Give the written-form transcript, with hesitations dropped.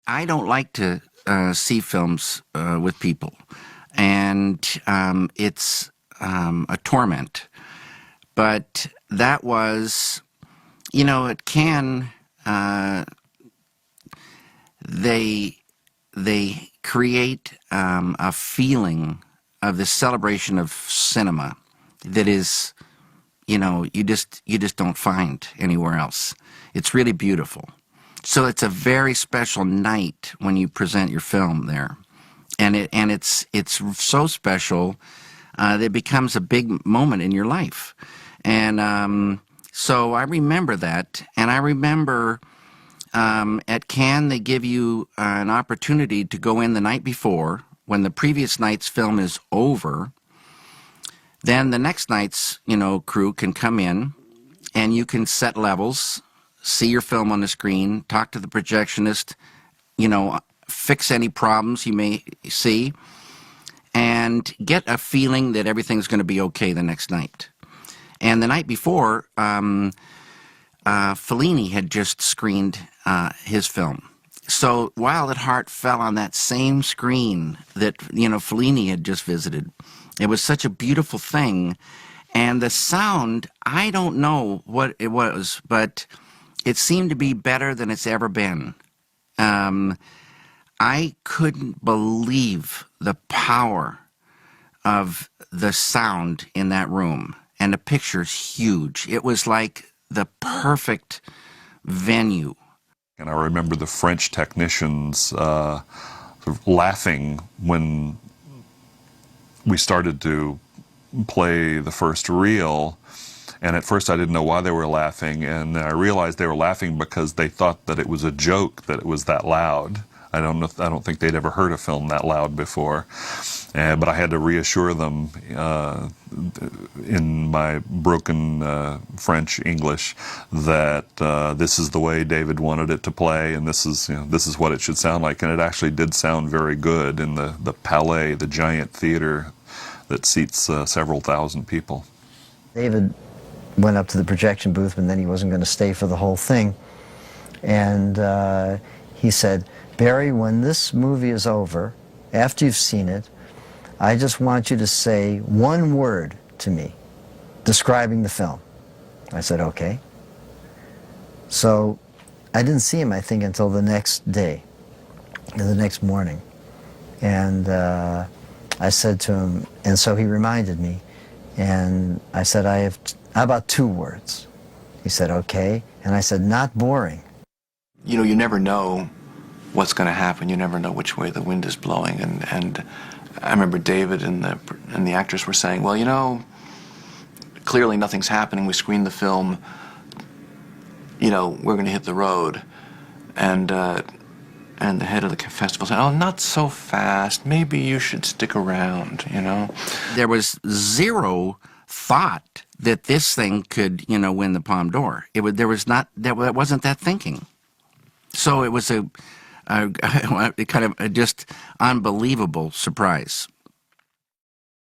I don't like to see films with people, and it's a torment. But that was, at Cannes, they create a feeling of the celebration of cinema that is, you just don't find anywhere else. It's really beautiful. So it's a very special night when you present your film there, and it's so special that it becomes a big moment in your life. And so I remember that, and I remember at Cannes they give you an opportunity to go in the night before when the previous night's film is over. Then the next night's crew can come in, and you can set levels, see your film on the screen, talk to the projectionist, fix any problems you may see, and get a feeling that everything's going to be okay the next night. And the night before, Fellini had just screened his film. So Wild at Heart fell on that same screen that, Fellini had just visited. It was such a beautiful thing. And the sound, I don't know what it was, but it seemed to be better than it's ever been. I couldn't believe the power of the sound in that room. And the picture's huge. It was like the perfect venue. And I remember the French technicians sort of laughing when we started to play the first reel. And at first I didn't know why they were laughing, and then I realized they were laughing because they thought that it was a joke that it was that loud. I don't think they'd ever heard a film that loud before. But I had to reassure them in my broken French English that this is the way David wanted it to play, and this is what it should sound like. And it actually did sound very good in the Palais, the giant theater that seats several thousand people. David went up to the projection booth, and then he wasn't going to stay for the whole thing. And he said, "Barry, when this movie is over, after you've seen it, I just want you to say one word to me describing the film." I said, "Okay." So I didn't see him, I think, until the next day, the next morning. And I said to him, and so he reminded me, and I said, how about 2 words? He said, "Okay." And I said, "Not boring." You never know what's going to happen. You never know which way the wind is blowing. And I remember David and the actors were saying, well, clearly nothing's happening. We screened the film. We're going to hit the road. And the head of the festival said, "Oh, not so fast. Maybe you should stick around, There was zero thought that this thing could, win the Palme d'Or. There wasn't that thinking. So it was a kind of a just unbelievable surprise.